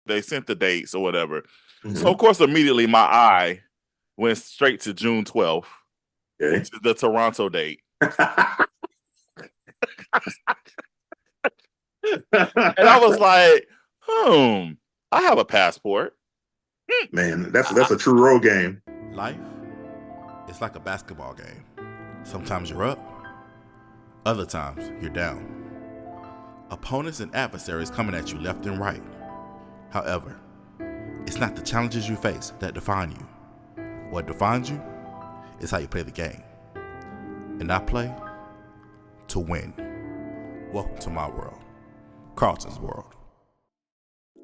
they sent the dates or whatever. So of Hmm. course, immediately my eye went straight to June 12th, Okay. which is the Toronto date. And I was like, I have a passport. Man, that's I, a true road game. Life is like a basketball game. Sometimes you're up, other times you're down. Opponents and adversaries coming at you left and right. However, it's not the challenges you face that define you. What defines you is how you play the game. And I play to win. Welcome to my world, Carlton's world.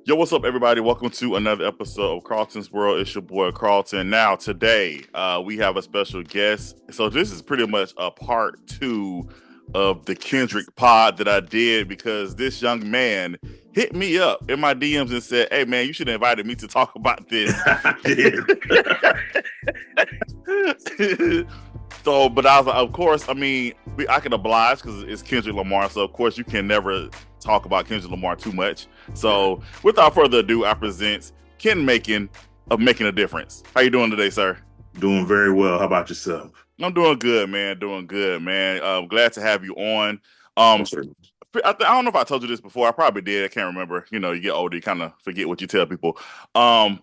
Yo, what's up, everybody? Welcome to another episode of Carlton's World. It's your boy Carlton. Now, today, we have a special guest. So this is pretty much a part 2 of the Kendrick pod that I did because this young man hit me up in my DMs and said, "Hey, man, you should have invited me to talk about this." I did. So, but I was like, of course, I mean, I can oblige because it's Kendrick Lamar. So, of course, you can never talk about Kendrick Lamar too much. So, without further ado, I present Ken Makin of Making a Difference. How you doing today, sir? Doing very well. How about yourself? I'm doing good, man. Doing good, man. Glad to have you on. Um, Yes, sir. I don't know if I told you this before. I probably did. I can't remember. You know, you get older, you kind of forget what you tell people. But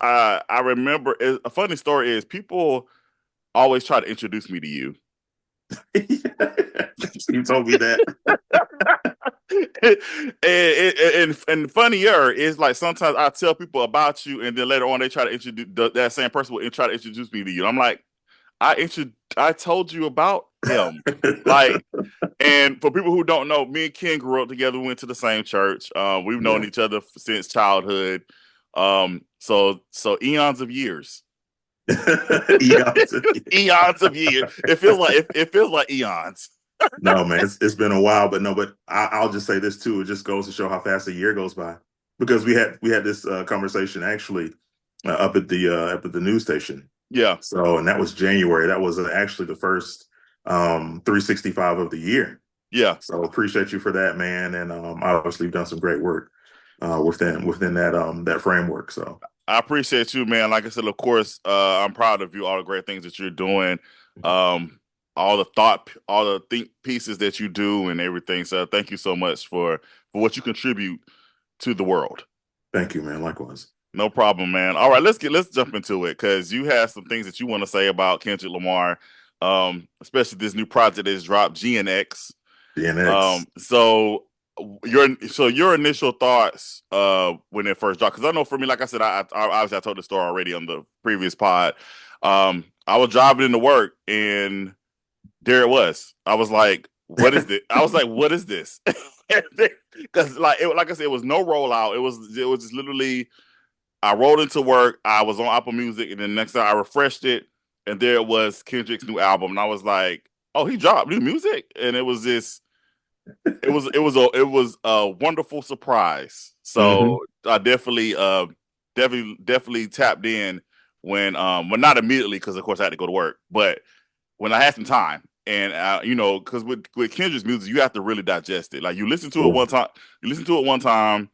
I remember a funny story is people always try to introduce me to you. You told me that. and funnier is like sometimes I tell people about you, and then later on they try to introduce that same person will try to introduce me to you. I'm like, I told you about him, like. And for people who don't know, me and Ken grew up together. We went to the same church. We've known Yeah. each other since childhood. So eons of years, Yeah. eons of years. It feels like eons. No, man, it's been a while, but no, but I'll just say this too. It just goes to show how fast a year goes by because we had this conversation actually up at the news station. Yeah, So, and that was January. That was actually the first 365 of the year. yeah. So appreciate you for that, man. And obviously you've done some great work within that framework. So I appreciate you, man. Like I said, of course, I'm proud of you. All the great things that you're doing. Um, all the think pieces that you do, and everything. So thank you so much for what you contribute to the world. thank you, man. Likewise. No problem, man. All right, let's jump into it because you have some things that you want to say about Kendrick Lamar, especially this new project that has dropped, GNX. DNX. Your initial thoughts when it first dropped, because I know for me, like I said, I obviously I told the story already on the previous pod. I was driving into work and there it was. I was like, "What is this?" I was like, "What is this?" Because like I said, it was no rollout. It was just literally I rolled into work. I was on Apple Music, and then next time I refreshed it, and there it was Kendrick's new album, and I was like, "Oh, he dropped new music!" And it was this. It was a wonderful surprise. Hmm. So I definitely tapped in when well, not immediately because of course I had to go to work, but when I had some time. And because with Kendrick's music, you have to really digest it. Like Cool. you listen to it one time,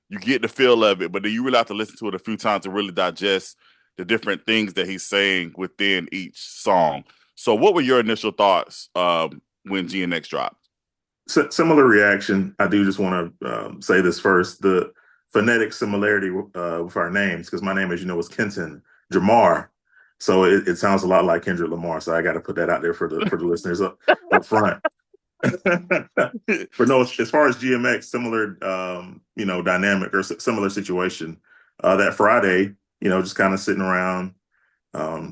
you get the feel of it, but then you really have to listen to it a few times to really digest the different things that he's saying within each song. So, what were your initial thoughts when GNX dropped? Similar reaction. I do just want to say this first. The phonetic similarity with our names, because my name, as you know, is Kenton Jamar. So it sounds a lot like Kendrick Lamar. So I got to put that out there for the listeners up front. But no, as far as GMX, similar, dynamic or similar situation. That Friday, just kind of sitting around,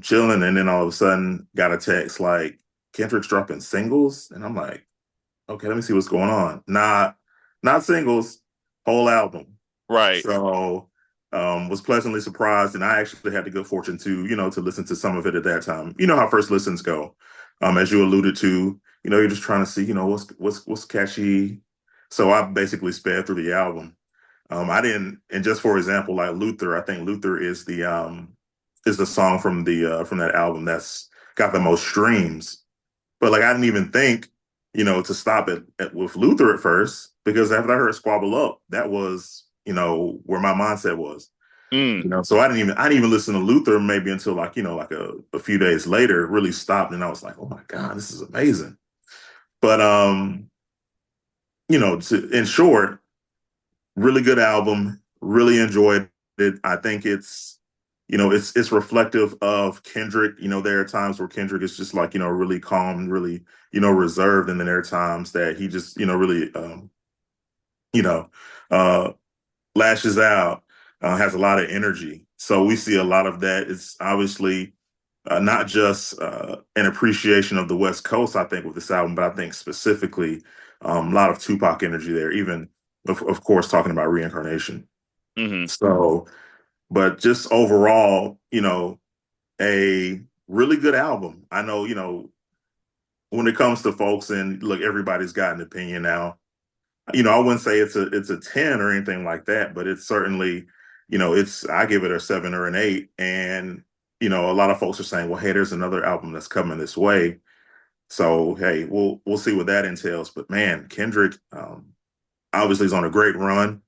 chilling, and then all of a sudden got a text like Kendrick's dropping singles, and I'm like, okay, let me see what's going on. Not singles, whole album. Right. So was pleasantly surprised, and I actually had the good fortune to listen to some of it at that time. You know how first listens go. As you alluded to, you're just trying to see, what's catchy. So I basically sped through the album. I didn't, and just for example, like Luther, I think Luther is the song from that album that's got the most streams. But like I didn't even think, to stop it with Luther at first, because after I heard Squabble Up, that was where my mindset was. Mm. So I didn't even listen to Luther maybe until like, like a few days later, really stopped. And I was like, oh my God, this is amazing. But, in short, really good album, really enjoyed it. I think it's reflective of Kendrick. There are times where Kendrick is just like, really calm, really, reserved. And then there are times that he just, really, you know, uh, lashes out, has a lot of energy. So we see a lot of that. It's obviously not just an appreciation of the West Coast, I think, with this album, but I think specifically a lot of Tupac energy there, even, of course, talking about reincarnation. Hmm. So, but just overall, a really good album. I know, when it comes to folks, and look, everybody's got an opinion now. I wouldn't say it's a 10 or anything like that, but it's certainly, I give it a 7 or an 8. And, a lot of folks are saying, well, hey, there's another album that's coming this way. So, hey, we'll see what that entails. But man, Kendrick obviously is on a great run.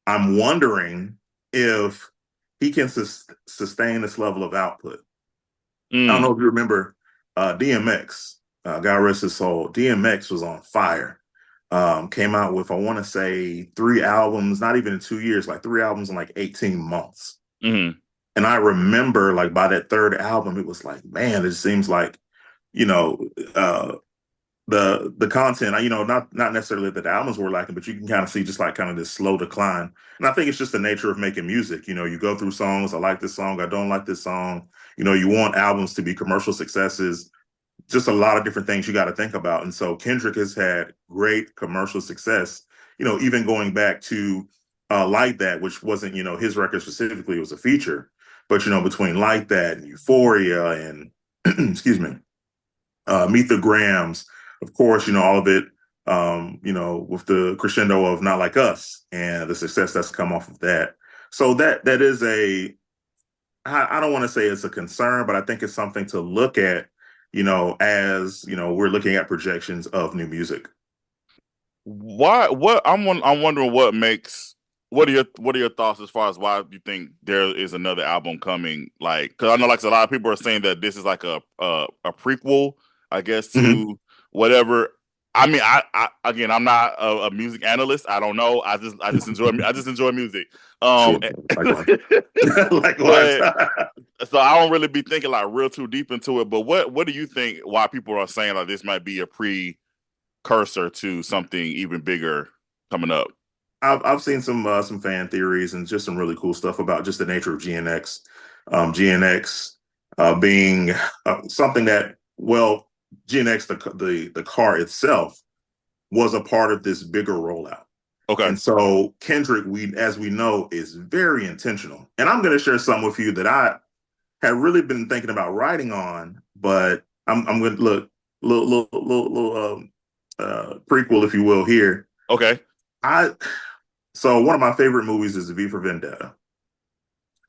I'm wondering if he can sustain this level of output. I don't Mm. know if you remember DMX, God rest his soul. DMX was on fire. Came out with, I want to say, 3 albums, not even in 2 years, like 3 albums in like 18 months. Hmm. And I remember, like, by that 3rd album, it was like, man, it seems like, you know, uh, the content, not necessarily that the albums were lacking, but you can kind of see just like kind of this slow decline. And I think it's just the nature of making music. You go through songs. I like this song. I don't like this song. You want albums to be commercial successes. Just a lot of different things you got to think about. And so Kendrick has had great commercial success, even going back to Like That, which wasn't, his record specifically, it was a feature. But, between Like That and Euphoria and, excuse me, Meet the Grams, of course, all of it, with the crescendo of Not Like Us and the success that's come off of that. So that is I don't want to say it's a concern, but I think it's something to look at, as, we're looking at projections of new music. Why? I'm wondering what makes. What are your thoughts as far as why you think there is another album coming? Like, because I know like a lot of people are saying that this is like a prequel, I guess, Mhm. to whatever. I mean, I again, I'm not a music analyst. I don't know. I just enjoy music. Sure. Likewise. Likewise. But so I don't really be thinking like real too deep into it. But what do you think? Why people are saying like this might be a precursor to something even bigger coming up? I've seen some fan theories and just some really cool stuff about just the nature of GNX. GNX being something that, well, GNX, the car itself, was a part of this bigger rollout. Okay. And so Kendrick, as we know, is very intentional. And I'm going to share something with you that I had really been thinking about writing on, but I'm going to look prequel, if you will, here. Okay. I So one of my favorite movies is V for Vendetta,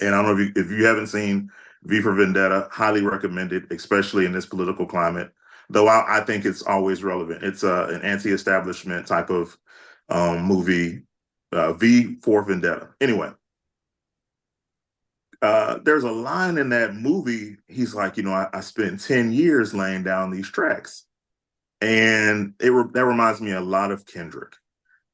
and I don't know if you haven't seen V for Vendetta, highly recommended, especially in this political climate. Though I think it's always relevant. It's an anti-establishment type of movie. V for Vendetta. Anyway, there's a line in that movie. He's like, I spent 10 years laying down these tracks, and that reminds me a lot of Kendrick.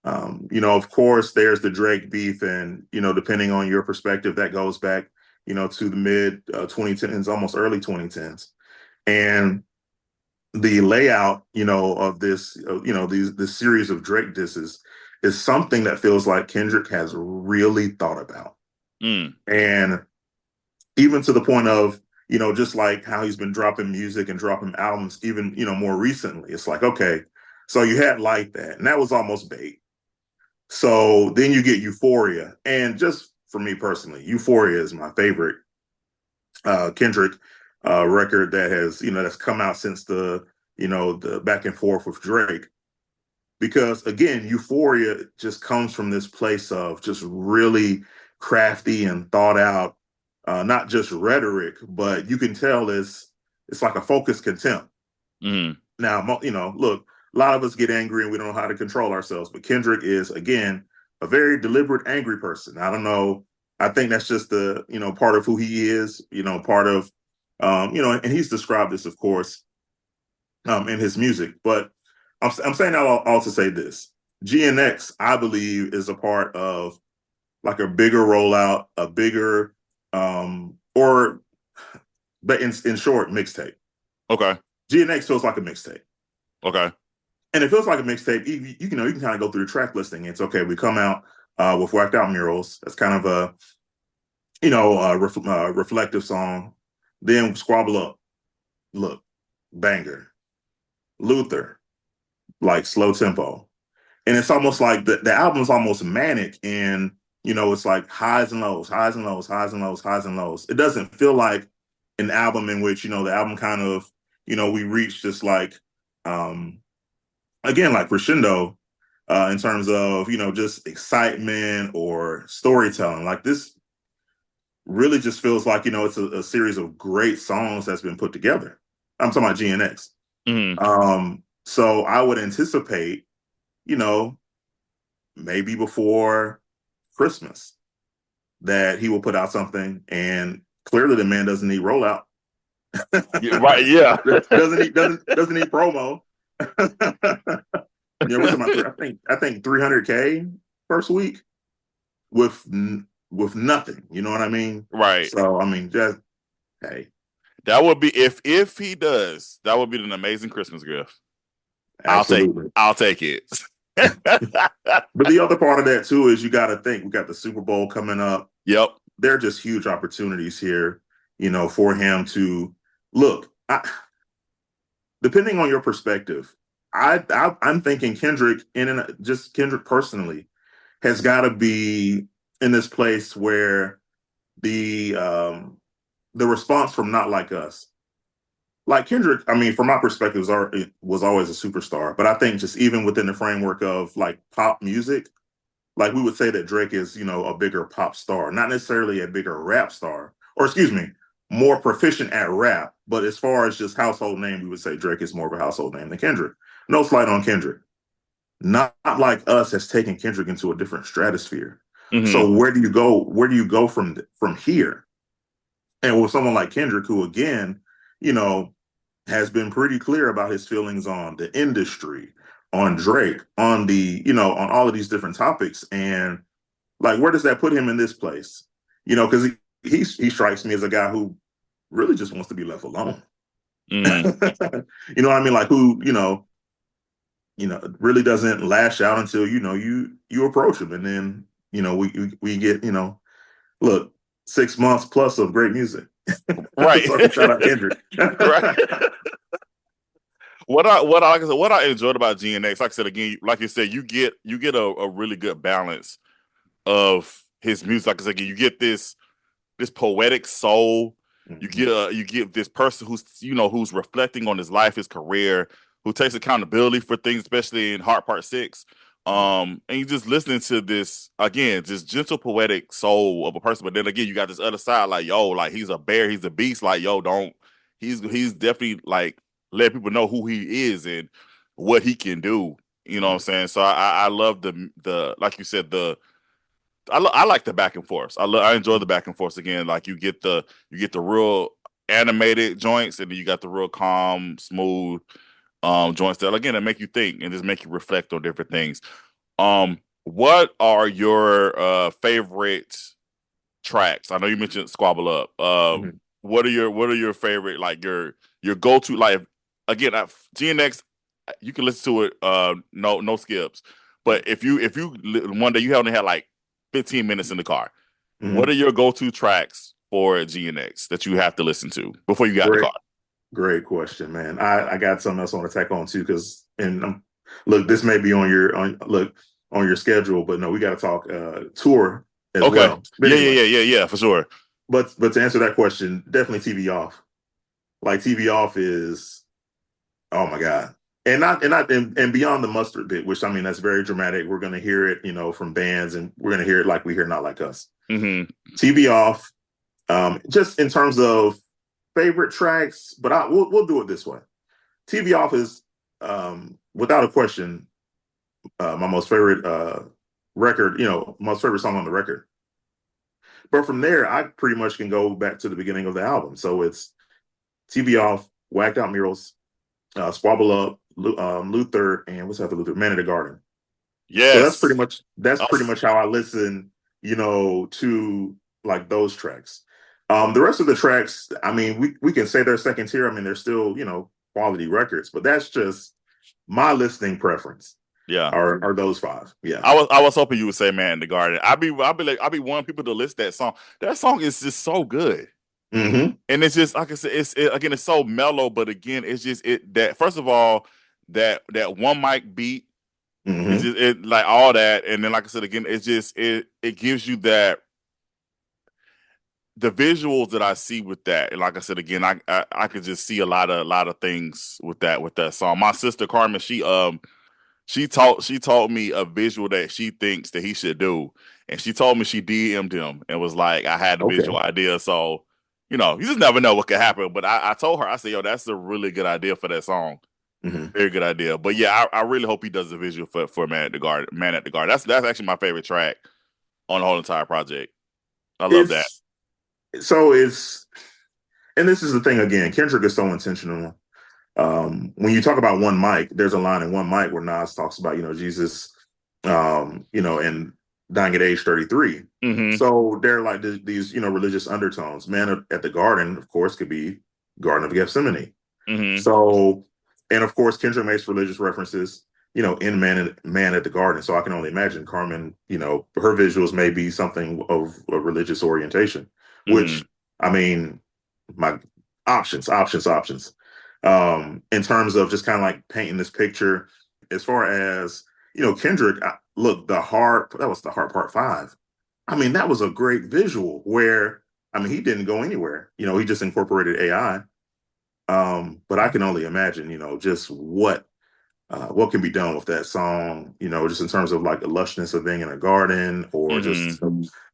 Of course, there's the Drake beef, and depending on your perspective, that goes back, to the mid 2010s, almost early 2010s, and the layout, of this, this series of Drake disses is something that feels like Kendrick has really thought about, Mm. and even to the point of, just like how he's been dropping music and dropping albums, even more recently, it's like, okay, so you had Like That, and that was almost bait. So then you get Euphoria. And just for me personally, Euphoria is my favorite Kendrick record that has, that's come out since the back and forth with Drake. Because again, Euphoria just comes from this place of just really crafty and thought out, not just rhetoric, but you can tell it's like a focused contempt. Mm. Now, look, a lot of us get angry and we don't know how to control ourselves, but Kendrick is, again, a very deliberate, angry person. I don't know. I think that's just the, part of who he is, part of, and he's described this, of course, in his music. But I'm saying that all to say this. GNX, I believe, is a part of like a bigger rollout, a bigger, but in short, mixtape. Okay. GNX feels like a mixtape. Okay. And it feels like a mixtape. You can kind of go through the track listing. It's okay. We come out with Whacked Out Murals. That's kind of a, reflective song. Then Squabble Up, look, banger. Luther, like slow tempo. And it's almost like the album is almost manic, and it's like highs and lows, highs and lows, highs and lows, highs and lows. It doesn't feel like an album in which the album kind of we reach this like again like crescendo in terms of just excitement or storytelling. Like this really just feels like it's a series of great songs that's been put together. I'm talking about GNX. Mm-hmm. So I would anticipate maybe before Christmas that he will put out something, and clearly the man doesn't need rollout. Yeah, right, yeah. doesn't need promo. We're talking about, I think 300K first week with nothing. You know what I mean? Right. So I mean, just hey, that would be if he does, that would be an amazing Christmas gift. Absolutely. I'll take it. But the other part of that too is you got to think we got the Super Bowl coming up. Yep. There are just huge opportunities here, for him to look. Depending on your perspective, I'm thinking Kendrick just Kendrick personally has got to be in this place where the response from Not Like Us, like Kendrick, I mean, from my perspective, was always a superstar. But I think just even within the framework of like pop music, like we would say that Drake is, a bigger pop star, not necessarily a bigger rap star, or excuse me, more proficient at rap. But as far as just household name, we would say Drake is more of a household name than Kendrick. No slight on Kendrick. Not Like Us has taken Kendrick into a different stratosphere. Mm-hmm. So where do you go? Where do you go from here? And with someone like Kendrick, who again, has been pretty clear about his feelings on the industry, on Drake, on on all of these different topics. And like, where does that put him in this place? Because he strikes me as a guy who really just wants to be left alone. Mm. You know what I mean? Like who, really doesn't lash out until, you approach him. And then, we get, look, 6 months plus of great music. Right. So shout out Kendrick. Right. What I enjoyed about GNX, like I said again, like you said, you get a really good balance of his music. Like I said, you get this poetic soul. Mm-hmm. You get this person who's reflecting on his life, his career, who takes accountability for things, especially in Heart Part 6. And you just listening to this again, this gentle poetic soul of a person. But then again, you got this other side, like, yo, like he's a bear, he's a beast, like, yo, he's definitely like let people know who he is and what he can do. You know what I'm saying? So I love the like you said, I like the back and forth. I enjoy the back and forth again. Like you get the real animated joints, and then you got the real calm, smooth joints that again that make you think and just make you reflect on different things. What are your favorite tracks? I know you mentioned Squabble Up. What are your favorite, like your go to, like again GNX? You can listen to it no skips. But if you one day you only had like 15 minutes in the car, what are your go to tracks for GNX that you have to listen to before you got in the car? Great question, man. I got something else I want to tack on too, because look, this may be on your schedule, but no, we got to talk tour as well. But anyway, yeah, for sure. But to answer that question, definitely TV Off. Like TV Off is, oh my god, and beyond the mustard bit, which I mean that's very dramatic. We're gonna hear it, from bands, and we're gonna hear it like we hear Not Like Us. Mm-hmm. TV Off, just in terms of favorite tracks, but we'll do it this way. TV Off is without a question my most favorite record, most favorite song on the record. But from there, I pretty much can go back to the beginning of the album. So it's TV Off, Whacked Out Murals, Squabble Up, Luther, and what's that? Luther, Man in the Garden. So Yes. that's pretty much how I listen, to like those tracks. The rest of the tracks, I mean, we can say they're second tier. I mean, they're still, quality records, but that's just my listening preference. Yeah. Are those five? Yeah. I was hoping you would say Man in the Garden. I'd be wanting people to list that song. That song is just so good. Mm-hmm. And it's just like I said, again, it's so mellow, but again, it's just that first of all, that one mic beat, it's Mm-hmm. just it like all that, and then like I said again, it's just it gives you that the visuals that I see with that, and like I said again, I could just see a lot of things with that song. My sister Carmen, she taught me a visual that she thinks that he should do, and she told me she DM'd him and was like, I had the Okay. visual idea, so you just never know what could happen. But I told her, I said, yo, that's a really good idea for that song, Mm-hmm. very good idea. But yeah, I really hope he does the visual for Man at the Garden. Man at the Garden. That's actually my favorite track on the whole entire project. I love that. It's so it's and this is the thing again. Kendrick is so intentional. When you talk about one mic, there's a line in one mic where Nas talks about, Jesus, and dying at age 33. Hmm. So there are like these, religious undertones. Man at the Garden, of course, could be Garden of Gethsemane. Hmm. So, and of course, Kendrick makes religious references, in Man at the Garden. So I can only imagine Carmen, her visuals may be something of a religious orientation, Hmm. which I mean, my options. In terms of just kind of like painting this picture, as far as Kendrick, look, that was the hard part five. I mean, that was a great visual where I mean he didn't go anywhere. He just incorporated AI. But I can only imagine, just what can be done with that song, just in terms of like the lushness of being in a garden or Hmm. just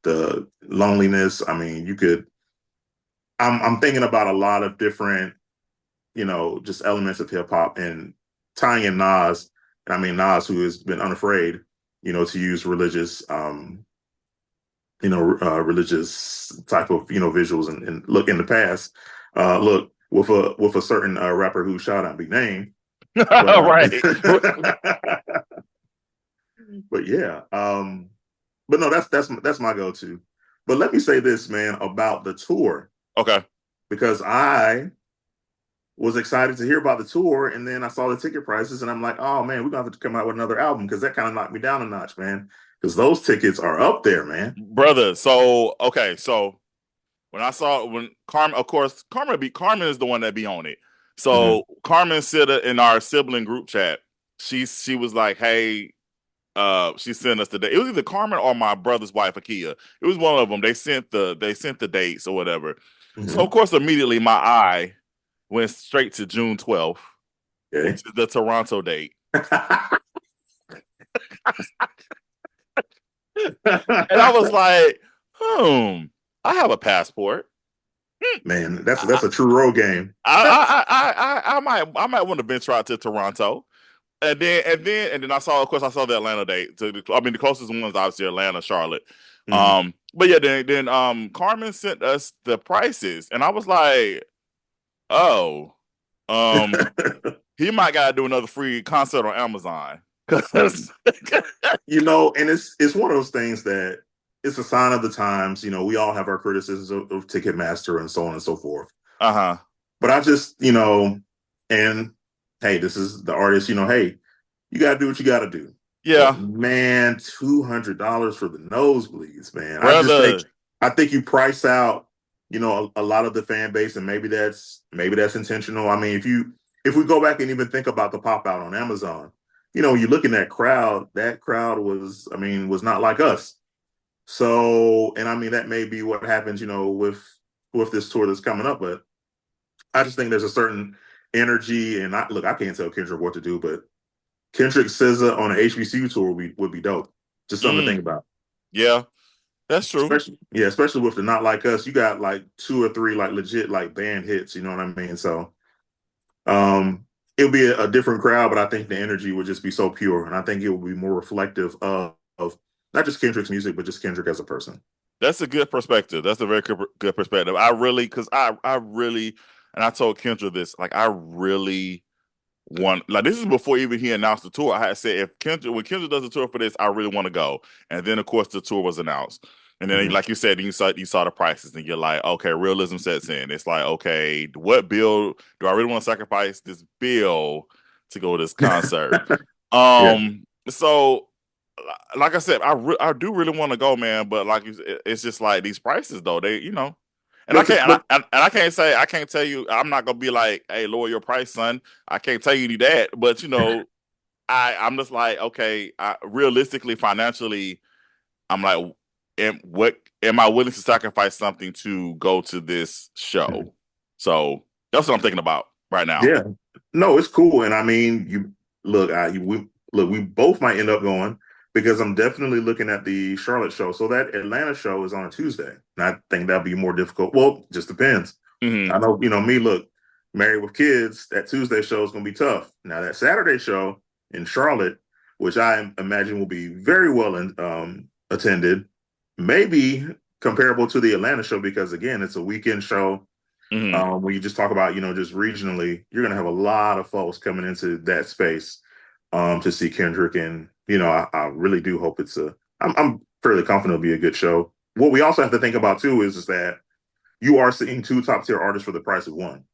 the loneliness. I mean, you could. I'm thinking about a lot of different, just elements of hip hop and tying in Nas. And I mean Nas, who has been unafraid, to use religious type of visuals and look in the past. Look with a certain rapper who shall not be named, but Right. but yeah, but no, that's my go-to. But let me say this, man, about the tour Okay. because I was excited to hear about the tour, and then I saw the ticket prices, and I'm like, oh man, we're gonna have to come out with another album because that kind of knocked me down a notch, man. Because those tickets are up there, man. Brother. So okay, so when Carmen, of course, Carmen is the one that be on it. Mm-hmm. So Carmen said it in our sibling group chat. She was like, "Hey, she sent us the date. It was either Carmen or my brother's wife, Akia. It was one of them. They sent the dates or whatever. So Mm-hmm. of course, immediately my eye went straight to June 12th, Okay. which is the Toronto date, and I was like, I have a passport. Man, that's I, a true road game. I might want to venture out to Toronto. And then I saw, of course, I saw the Atlanta date. I mean, the closest ones obviously Atlanta, Charlotte. Mhm. But yeah, then Carmen sent us the prices, and I was like, oh, um, he might gotta do another free concert on Amazon. 'Cause And it's one of those things that it's a sign of the times. We all have our criticisms of Ticketmaster and so on and so forth. uh-huh. But I just, and hey, this is the artist. Hey, you got to do what you got to do. But Yeah, man, $200 for the nosebleeds, man. brother. I think you price out, a lot of the fan base, and maybe that's intentional. I mean, if we go back and even think about the pop out on Amazon, you look in that crowd was, I mean, was not like us. So, and I mean, that may be what happens, with this tour that's coming up. But I just think there's a certain energy, and I can't tell Kendrick what to do, but Kendrick SZA on an HBCU tour would be dope. Just something to think Mm, about. yeah, that's true. Especially with the Not Like Us, you got like two or three like legit like band hits. You know what I mean? So it'll be a different crowd, but I think the energy would just be so pure, and I think it will be more reflective of Not just Kendrick's music, but just Kendrick as a person. That's a good perspective. That's a very good perspective. I really, because I really, and I told Kendra this, like I really want, like this is before even he announced the tour. I had said if Kendra, when Kendra does the tour for this, I really want to go. And then of course the tour was announced. And then, Mm-hmm. like you said, you saw the prices, and you're like, okay, realism sets in. It's like, okay, what bill do I really want to sacrifice this bill to go to this concert? Yeah. So like I said, I do really want to go, man. But like it's just like these prices, though. And I can't, and I can't say, I can't tell you, I'm not gonna be like, hey, lower your price, son. I can't tell you that. But I'm just like, okay, realistically, financially, I'm like, am I willing to sacrifice something to go to this show? So that's what I'm thinking about right now. Yeah. No, it's cool. And I mean, you look, we both might end up going because I'm definitely looking at the Charlotte show. So that Atlanta show is on a Tuesday. And I think that'll be more difficult. Well, just depends. Hmm. I know, me, look, married with kids, that Tuesday show is going to be tough. Now, that Saturday show in Charlotte, which I imagine will be very well attended, maybe comparable to the Atlanta show because, again, it's a weekend show. Hmm. When you just talk about, just regionally, you're going to have a lot of folks coming into that space to see Kendrick. And, I really do hope I'm fairly confident it'll be a good show. What we also have to think about, too, is that you are seeing two top tier artists for the price of one.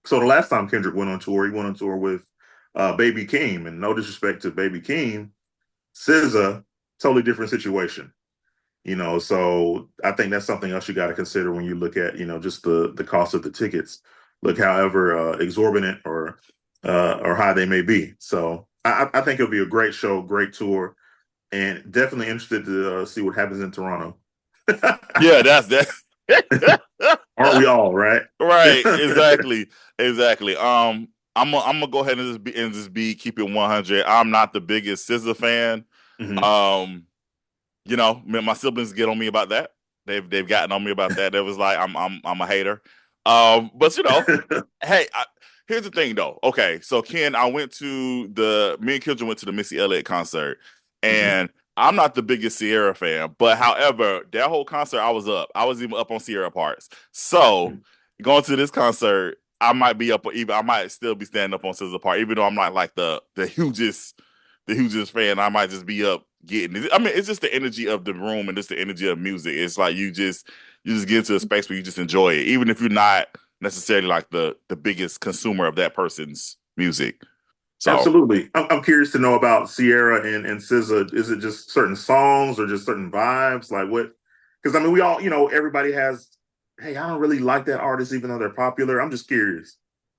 So the last time Kendrick went on tour, he went on tour with Baby Keem. And no disrespect to Baby Keem, SZA, totally different situation. So I think that's something else you got to consider when you look at, just the cost of the tickets, look however exorbitant or high they may be. So I think it'll be a great show, great tour, and definitely interested to see what happens in Toronto. Yeah, that's that. Aren't we all, right? Right, exactly. I'm gonna go ahead and just be keep it 100. I'm not the biggest SZA fan. Mhm. Um, my siblings get on me about that. They've gotten on me about that. It was like I'm a hater. But hey, here's the thing though. Okay, so Ken, me and Kendra went to the Missy Elliott concert, Mhm. and I'm not the biggest Sierra fan, but however, that whole concert I was up. I was even up on Sierra parts. So going to this concert, I might be up, even I might still be standing up on SZA part, even though I'm not like the hugest fan. I might just be up getting it. I mean, it's just the energy of the room and just the energy of music. It's like you just get into a space where you just enjoy it, even if you're not necessarily like the biggest consumer of that person's music. So Absolutely. I'm curious to know about Sierra and SZA. Is it just certain songs or just certain vibes? Like what? Because I mean, we all, everybody has. Hey, I don't really like that artist, even though they're popular. I'm just curious.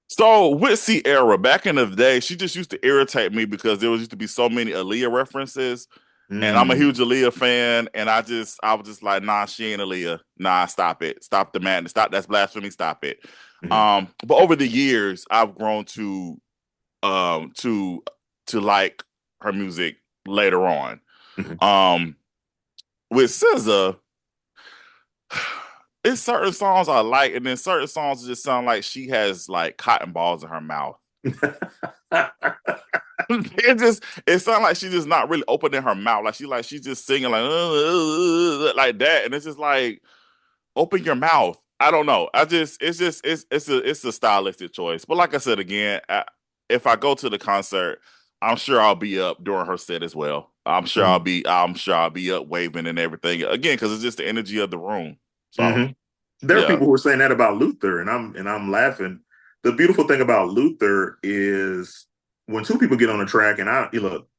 so with Sierra, back in the day, she just used to irritate me because there was used to be so many Aaliyah references. And I'm a huge Mm. Aaliyah fan, and I was just like, nah, she ain't Aaliyah. Nah, stop it. Stop the madness. Stop. That's blasphemy. Stop it. Mhm. But over the years, I've grown um to to like her music later on. Mhm. Um, with SZA, it's certain songs I like, and then certain songs just sound like she has like cotton balls in her mouth. It sounds like she's just not really opening her mouth. She's just singing like that, and it's just like open your mouth. I don't know. It's a stylistic choice. But like I said again, if I go to the concert, I'm sure I'll be up during her set as well. Mhm. I'm sure I'll be up waving and everything again because it's just the energy of the room. So Mhm. There are yeah. people who are saying that about Luther, and I'm laughing. The beautiful thing about Luther is when two people get on a track, and you look,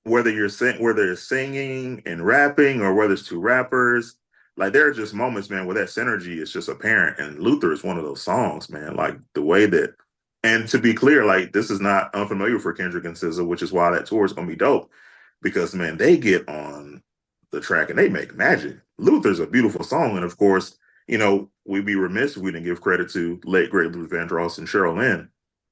whether it's singing and rapping or whether it's two rappers, like there are just moments, man, where that synergy is just apparent. And Luther is one of those songs, man. Like the way that, and to be clear, like this is not unfamiliar for Kendrick and SZA, which is why that tour is gonna be dope. Because man, they get on the track and they make magic. Luther's a beautiful song, and of course, we'd be remiss if we didn't give credit to late great Luther Vandross and Cheryl Lynn.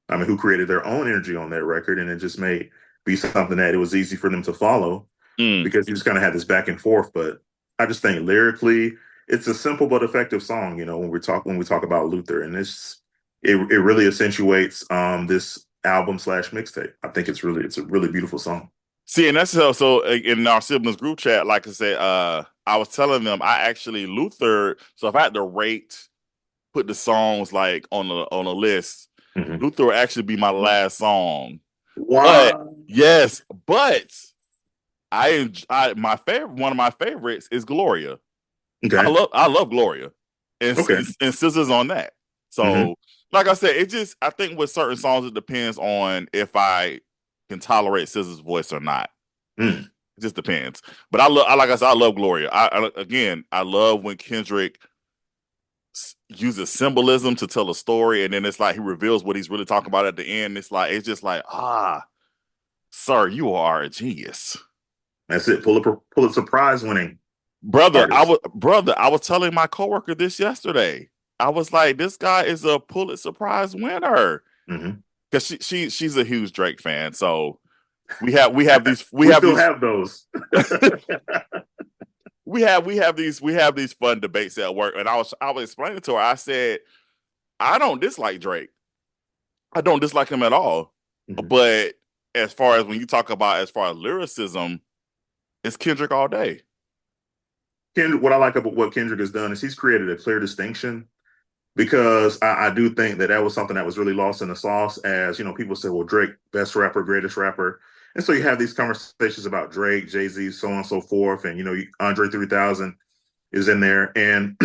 I mean, who created their own energy on that record, and it just made be something that it was easy for them to follow Mm. because you just kind of had this back and forth. But I just think lyrically, it's a simple but effective song. When we talk about Luther, and it really accentuates this album slash mixtape. I think it's a really beautiful song. See, and that's so in our siblings group chat, like I said, I was telling them I actually Luther. So if I had to rate, put the songs like on a list, Mhm. Luther would actually be my last song. But Wow. yes, but I my favorite one of my favorites is Gloria. Okay. I love Gloria, Okay. and Scissors on that. Hmm. So like I said, it just I think with certain songs it depends on if I can tolerate Scissors' voice or not. Mm. It just depends. But I like I said, I love Gloria. Again, I love when Kendrick uses symbolism to tell a story, and then it's like he reveals what he's really talking about at the end. It's just like sir, you are a genius. That's it. Pulitzer Prize winning artist. I was telling my coworker this yesterday. I was like, this guy is a Pulitzer Prize winner Hmm. because she's a huge Drake fan. So we have these we We have still these have those. we have these fun debates at work, and I was explaining to her. I said I don't dislike Drake. I don't dislike him at all. Mhm. But as far as when you talk about as far as lyricism, it's Kendrick all day. What I like about what Kendrick has done is he's created a clear distinction because I do think that was something that was really lost in the sauce. As you know, people say, "Well, Drake, best rapper, greatest rapper," and so you have these conversations about Drake, Jay Z, so on and so forth, and Andre 3000 is in there. And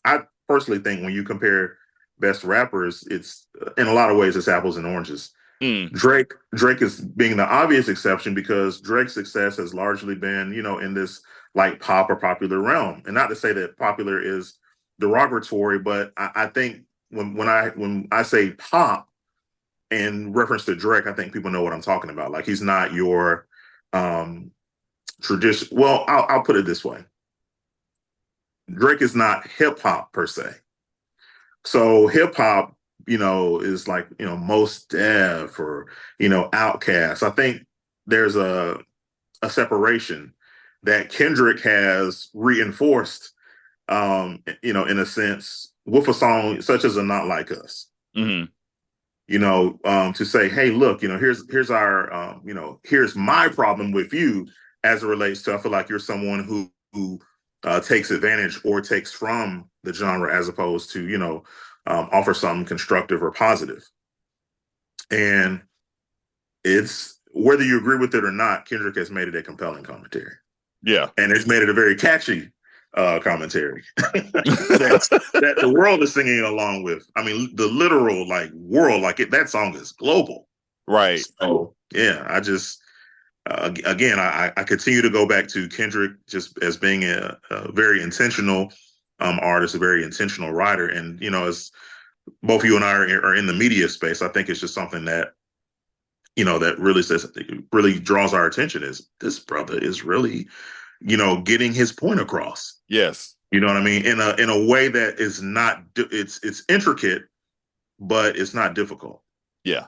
I personally think when you compare best rappers, it's in a lot of ways it's apples and oranges. Mm, Drake is being the obvious exception because Drake's success has largely been, in this like pop or popular realm. And not to say that popular is derogatory, but I think when I say pop in reference to Drake, I think people know what I'm talking about. Like he's not your um tradition. Well, I'll put it this way. Drake is not hip hop per se. So hip hop, is like, Most Def or, Outkast. I think there's a separation that Kendrick has reinforced, in a sense, with a song such as a Not Like Us. mm-hmm. To say, hey, look, here's our, here's my problem with you as it relates to, I feel like you're someone who takes advantage or takes from the genre as opposed to, offer something constructive or positive. And it's whether you agree with it or not, Kendrick has made it a compelling commentary, Yeah. and it's made it a very catchy commentary that the world is singing along with. I mean, the literal like world, like that song is global. Right. So yeah, I just again, I continue to go back to Kendrick just as being a very intentional artist, a very intentional writer, and as both you and I are in the media space, I think it's just something that that really draws our attention. Is this brother is really getting his point across? Yes. You know what I mean? In a way that is not it's intricate, but it's not difficult. Yeah.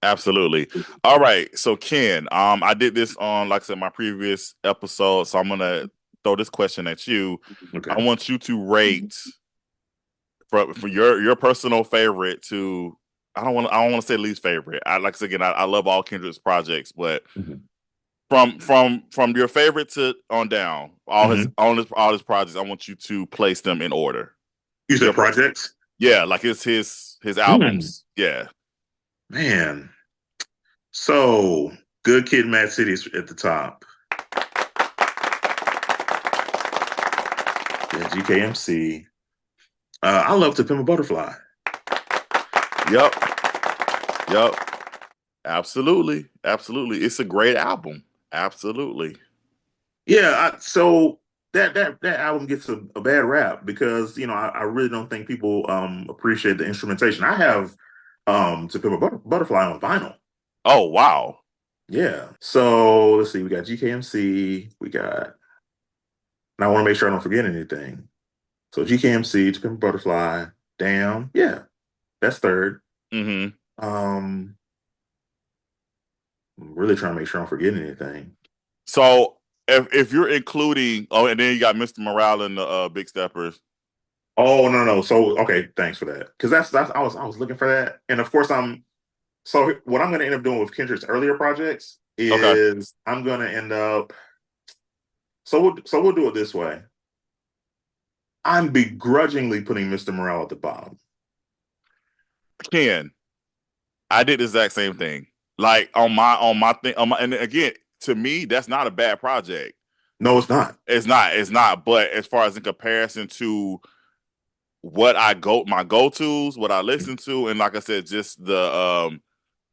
Absolutely. All right. So Ken, I did this on, like I said, my previous episode. So I'm gonna throw this question at you. Okay. I want you to rate for your personal favorite to I don't want to say least favorite. I like I said again, I love all Kendrick's projects, but Mm-hmm. from your favorite to on down, Mm-hmm. all his projects, I want you to place them in order. You Your said projects? Yeah, like it's his Mm, albums. Yeah. man. So Good Kid, Mad City is at the top. Yeah, GKMC. I love To Pimp a Butterfly. Yep. Yep. Absolutely. Absolutely. It's a great album. Absolutely. Yeah, so that album gets a bad rap because I really don't think people appreciate the instrumentation. I have To Pimp a Butterfly on vinyl. Oh, wow. Yeah. So let's see. We got GKMC. We got. And I want to make sure I don't forget anything. So GKMC, To Pimp a Butterfly, Damn. Yeah, that's third. Mm-hmm. Um, I'm really trying to make sure I'm forgetting anything. So if you're including and then you got Mr. Morale and the Big Steppers. Oh no. So okay, thanks for that. Because that's I was looking for that, and of course I'm. So what I'm going to end up doing with Kendrick's earlier projects Okay. is I'm gonna end up. So we'll do it this way. I'm begrudgingly putting Mr. Morale at the bottom. Ken, I did the exact same thing. Like on my thing and again, to me, that's not a bad project. No, it's not. It's not. But as far as in comparison to what my go-tos, what I listen to, and like I said, just the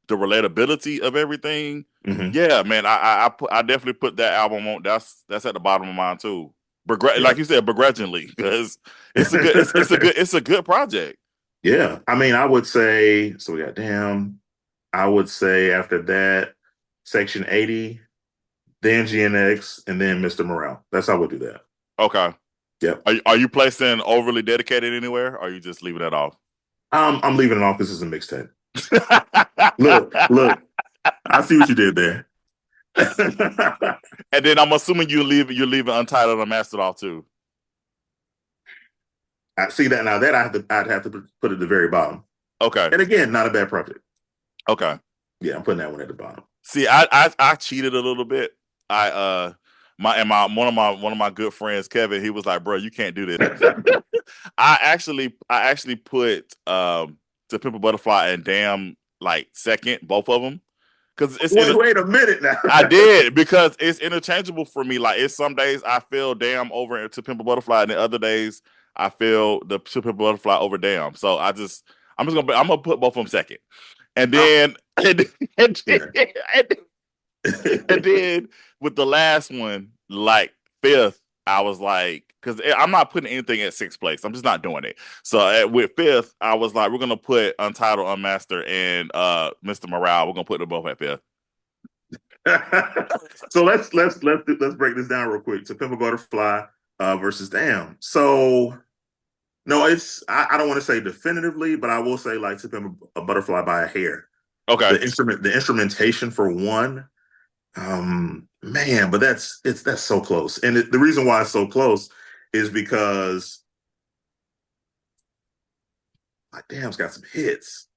relatability of everything. Mm-hmm. Yeah, man, I definitely put that album on. That's at the bottom of mine too. Yeah. Like you said, begrudgingly, because it's a good project. Yeah. I mean, I would say, so we got Damn. I would say after that, Section 80, then GNX, and then Mr. Morale. That's how we'll do that. Okay. Yep. Are you placing overly dedicated anywhere? Or are you just leaving that off? I'm leaving it off because it's a mixtape. Look, I see what you did there. And then I'm assuming you're leaving Untitled Unmastered off too. I see that now. That I'd have to put at the very bottom. Okay. And again, not a bad project. Okay. Yeah, I'm putting that one at the bottom. See, I cheated a little bit. One of my good friends, Kevin, he was like, "Bro, you can't do this." I actually put To Pimp a Butterfly and Damn like second, both of them, because Wait a minute now. I did, because it's interchangeable for me. Like, it's some days I feel Damn over To Pimp a Butterfly, and the other days I feel the To Pimp a Butterfly over Damn. So I'm gonna put both of them second, and then and then, and then with the last one, like fifth, I was like, because I'm not putting anything at sixth place. I'm just not doing it. So with fifth, I was like, we're gonna put Untitled, Unmastered, and Mr. Morale. We're gonna put them both at fifth. So let's break this down real quick. To Pimp a Butterfly versus Damn. So no, I don't want to say definitively, but I will say like To Pimp a Butterfly by a hair. Okay. The instrumentation for one. Man, but that's so close. And the reason why it's so close is because like Damn's got some hits.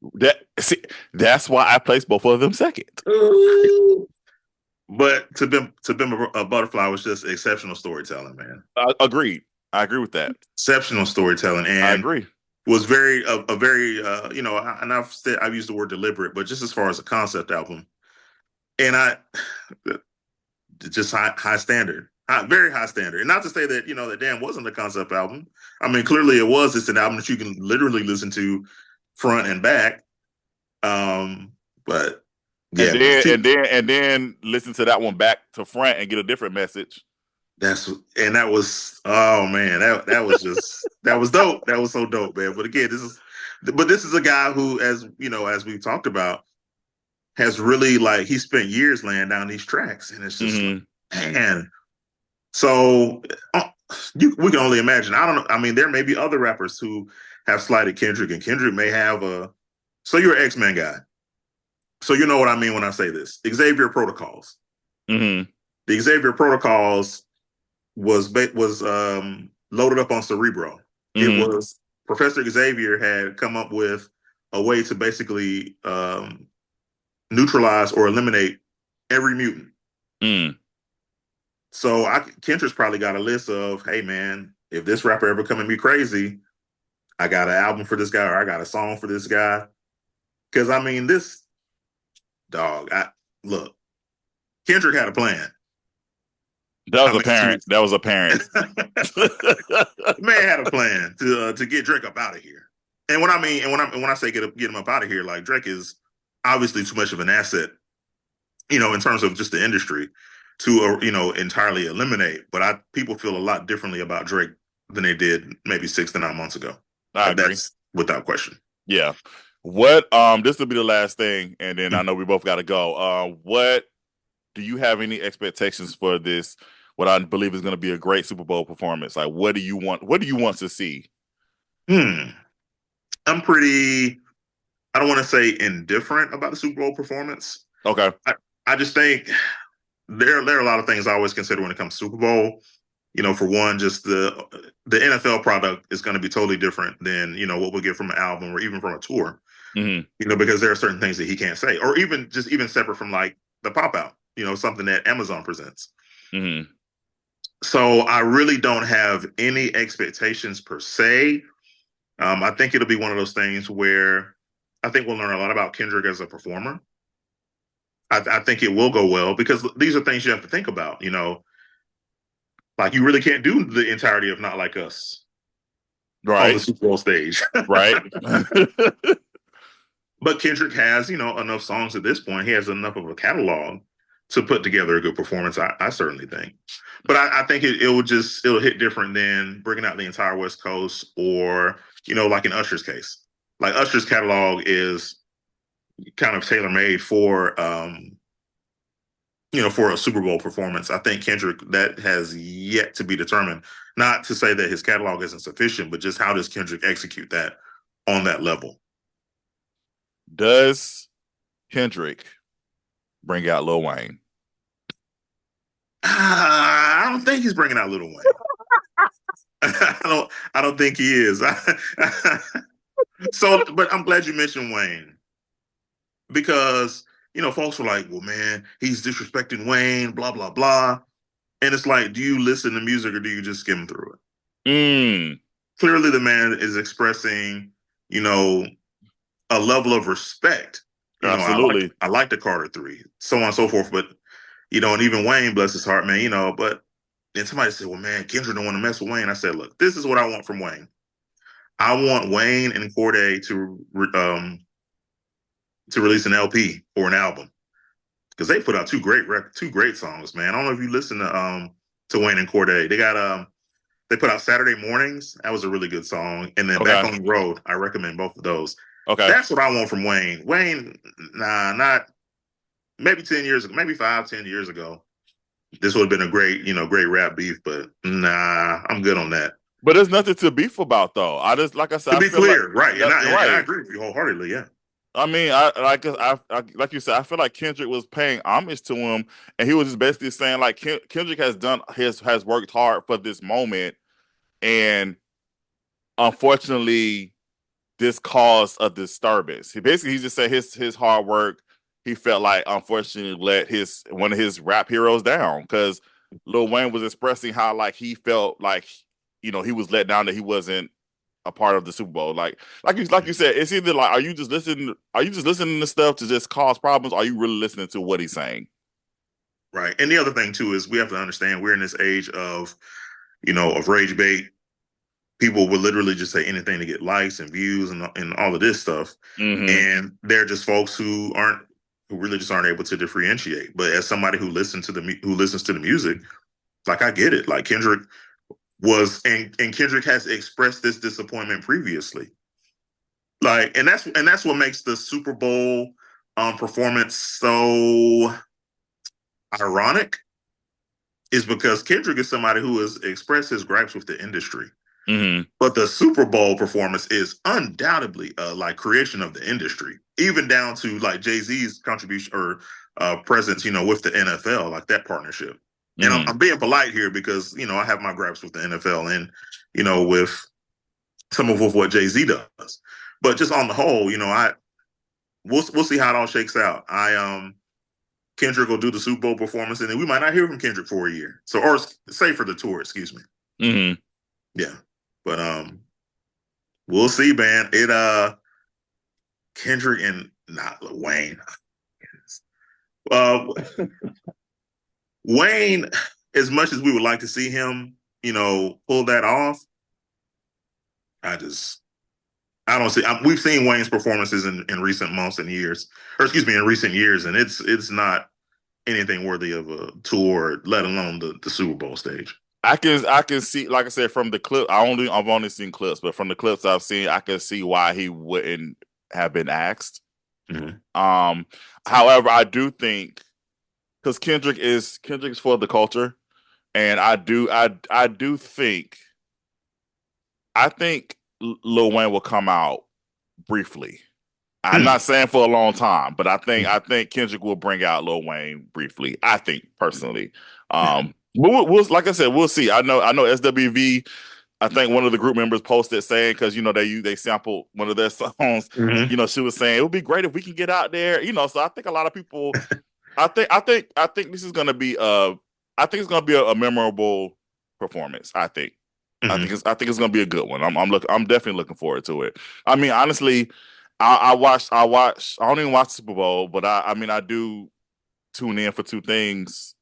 That's why I placed both of them second. But To Pimp a Butterfly was just exceptional storytelling, man. Agreed. I agree with that. Exceptional storytelling, and I agree. Was very and I've used the word deliberate, but just as far as a concept album, and just high standard, very high standard. And not to say that that Damn wasn't a concept album. I mean, clearly it was. It's an album that you can literally listen to front and back. But yeah, and then listen to that one back to front and get a different message. That was, oh man, that was just that was dope. That was so dope, man. But again, this is a guy who, as as we've talked about, has really he spent years laying down these tracks, and it's just man. So we can only imagine. I don't know. I mean, there may be other rappers who have slighted Kendrick, and Kendrick may have So you're an X-Men guy, so you know what I mean when I say this. Xavier Protocols. Mm-hmm. The Xavier Protocols was loaded up on Cerebro. Mm-hmm. It was Professor Xavier had come up with a way to basically neutralize or eliminate every mutant. Mm. So Kendrick's probably got a list of, hey man, if this rapper ever come at me crazy, I got an album for this guy, or I got a song for this guy. Because I mean, this dog, look, Kendrick had a plan. That was apparent. Man had a plan to get Drake up out of here. And when I say get him up out of here, like Drake is obviously too much of an asset, in terms of just the industry to entirely eliminate. But people feel a lot differently about Drake than they did maybe 6 to 9 months ago. I agree. That's without question. Yeah. What this will be the last thing, and then I know we both got to go. What do you have any expectations for this? What I believe is going to be a great Super Bowl performance. Like, what do you want? What do you want to see? I'm pretty. I don't want to say indifferent about the Super Bowl performance. Okay. I just think there are a lot of things I always consider when it comes to Super Bowl. For one, just the NFL product is going to be totally different than what we'll get from an album or even from a tour. Mm-hmm. Because there are certain things that he can't say, or even separate from like the pop out. something that Amazon presents. Mm-hmm. So I really don't have any expectations per se. I think it'll be one of those things where I think we'll learn a lot about Kendrick as a performer. I think it will go well because these are things you have to think about. Like you really can't do the entirety of Not Like Us on the Right. Super Bowl stage. Right. But Kendrick has, enough songs at this point. He has enough of a catalog to put together a good performance. I certainly think. But I think it'll hit different than bringing out the entire West Coast or, like in Usher's case. Like Usher's catalog is kind of tailor made for a Super Bowl performance. I think Kendrick, that has yet to be determined. Not to say that his catalog isn't sufficient, but just how does Kendrick execute that on that level? Does Kendrick bring out Lil Wayne? I don't think he's bringing out Lil Wayne. I don't think he is. So, but I'm glad you mentioned Wayne because folks were like, "Well, man, he's disrespecting Wayne," blah blah blah, and it's like, do you listen to music or do you just skim through it? Mm. Clearly, the man is expressing, a level of respect. Absolutely. I like the Carter Three, so on and so forth. But and even Wayne, bless his heart, man. But then somebody said, "Well, man, Kendrick don't want to mess with Wayne." I said, "Look, this is what I want from Wayne. I want Wayne and Cordae to release an LP or an album because they put out two great songs, man. I don't know if you listen to Wayne and Cordae. They put out Saturday Mornings. That was a really good song. And then Back on the Road. I recommend both of those. Okay. That's what I want from Wayne. Wayne, not maybe 10 years ago, maybe 5-10 years ago. This would have been a great rap beef, but nah, I'm good on that. But there's nothing to beef about, though. I just, like I said, to be clear, like, right? And I agree with you wholeheartedly. Yeah. I mean, I like you said, I feel like Kendrick was paying homage to him, and he was just basically saying like Kendrick has worked hard for this moment, and unfortunately, this caused a disturbance. He just said his hard work. He felt like unfortunately let one of his rap heroes down because Lil Wayne was expressing how like he felt like he was let down that he wasn't a part of the Super Bowl. Like you said, it's either like are you just listening to stuff to just cause problems, or are you really listening to what he's saying? Right. And the other thing too is we have to understand we're in this age of rage bait. People will literally just say anything to get likes and views and all of this stuff. Mm-hmm. And they're just folks who really just aren't able to differentiate. But as somebody who listens to the music, like I get it. Like Kendrick and Kendrick has expressed this disappointment previously. Like, and that's what makes the Super Bowl performance so ironic, is because Kendrick is somebody who has expressed his gripes with the industry. Mm-hmm. But the Super Bowl performance is undoubtedly like creation of the industry, even down to like Jay-Z's contribution or presence, with the NFL, like that partnership. And Mm-hmm. I'm being polite here because, I have my gripes with the NFL and, with some of what Jay-Z does. But just on the whole, we'll see how it all shakes out. Kendrick will do the Super Bowl performance, and then we might not hear from Kendrick for a year. So, or say for the tour, excuse me. Mm-hmm. Yeah. But we'll see, man. Kendrick and not Wayne. Wayne, as much as we would like to see him, pull that off, I don't see. We've seen Wayne's performances in recent months and years, or excuse me, in recent years, and it's not anything worthy of a tour, let alone the Super Bowl stage. I can see, like I said, from the clip. I've only seen clips, but from the clips I've seen, I can see why he wouldn't have been asked. Mm-hmm. However, I do think because Kendrick's for the culture, and I think Lil Wayne will come out briefly. I'm not saying for a long time, but I think Kendrick will bring out Lil Wayne briefly. I think personally. We'll like I said, we'll see. I know SWV. I think one of the group members posted saying because they sampled one of their songs. Mm-hmm. She was saying it would be great if we can get out there. So I think a lot of people I think this is gonna be I think it's gonna be a memorable performance. Mm-hmm. I think it's gonna be a good one. I'm definitely looking forward to it. I mean, honestly, I don't even watch the Super Bowl, but I mean I do tune in for two things: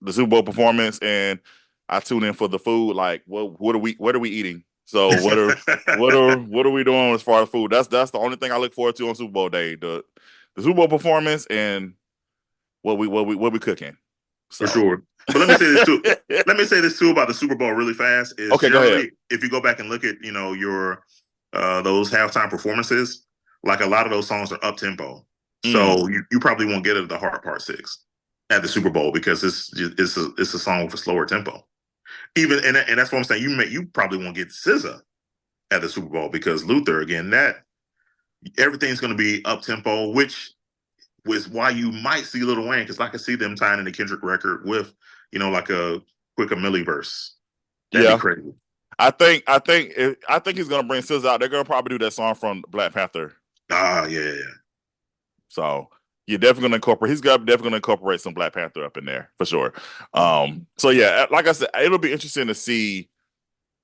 the Super Bowl performance, and I tune in for the food. Like, what are we eating? So what are we doing as far as food? That's the only thing I look forward to on Super Bowl day: the Super Bowl performance and what we cooking. For So sure. But let me say this too. Let me say this too about the Super Bowl really fast. Is okay, go ahead. generally if you go back and look at your those halftime performances, like a lot of those songs are up tempo. Mm, So you probably won't get it at the Heart Part Six at the Super Bowl because it's a song with a slower tempo. Even and that's what I'm saying. You probably won't get SZA at the Super Bowl because Luther again that everything's going to be up tempo, which was why you might see Lil Wayne because I could see them tying in the Kendrick record with like a quick a Millie verse. That'd be yeah, crazy. I think he's gonna bring SZA out. They're gonna probably do that song from Black Panther. Ah, yeah, yeah. So you're definitely gonna incorporate. Definitely gonna incorporate some Black Panther up in there for sure. So yeah, like I said, it'll be interesting to see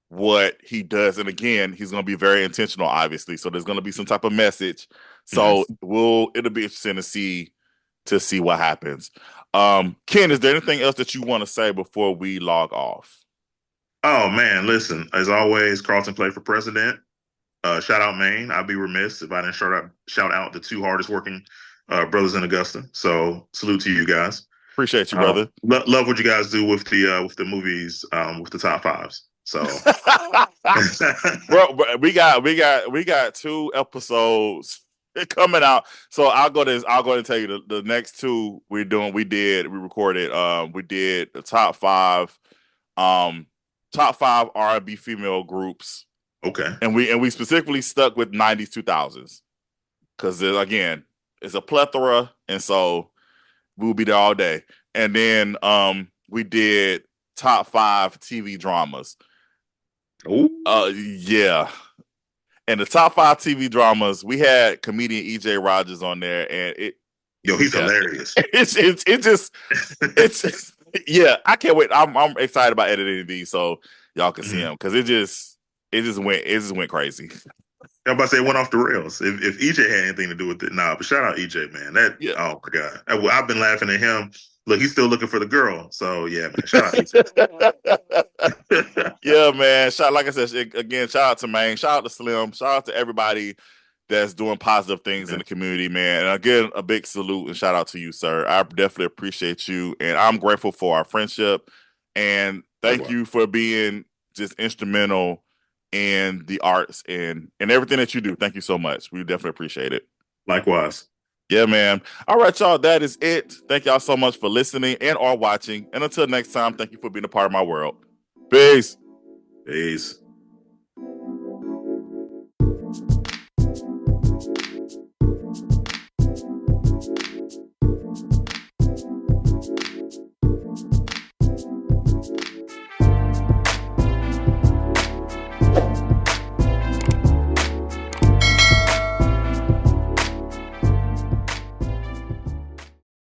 what he does. And again, he's going to be very intentional, obviously. So there's going to be some type of message. So Mhm. it'll be interesting to see what happens. Ken, is there anything else that you want to say before we log off? Oh man, listen. As always, Carlton play for president. Shout out Maine. I'd be remiss if I didn't shout out the two hardest working brothers in Augusta. So salute to you guys. Appreciate you, brother. Love what you guys do with the movies with the top fives. So Bro, we got two episodes coming out. So I'll go and tell you the next two we recorded we did the um top five R&B female groups, okay. and we specifically stuck with 90s 2000s because again it's a plethora, and so we'll be there all day. And then we did top five TV dramas. Ooh. Yeah. And the top five TV dramas, we had comedian EJ Rogers on there, and Yo, he's yeah, hilarious. it just it's yeah, I can't wait. I'm excited about editing these so y'all can see Mhm. them because it just went crazy. I'm about to say it went off the rails. If EJ had anything to do with it, nah. But shout out EJ, man. That Yeah. oh my god, I've been laughing at him. Look, he's still looking for the girl. So yeah, man. Shout out EJ. Yeah, man. Like I said again, shout out to Maine, shout out to Slim, shout out to everybody that's doing positive things in Yeah, the community, man. And again, a big salute and shout out to you, sir. I definitely appreciate you, and I'm grateful for our friendship. And thank likewise. you for being just instrumental in the arts and everything that you do. Thank you so much. We definitely appreciate it. Likewise. Yeah, man. All right, y'all. That is it. Thank y'all so much for listening and or watching. And until next time, thank you for being a part of my world. Peace. Peace.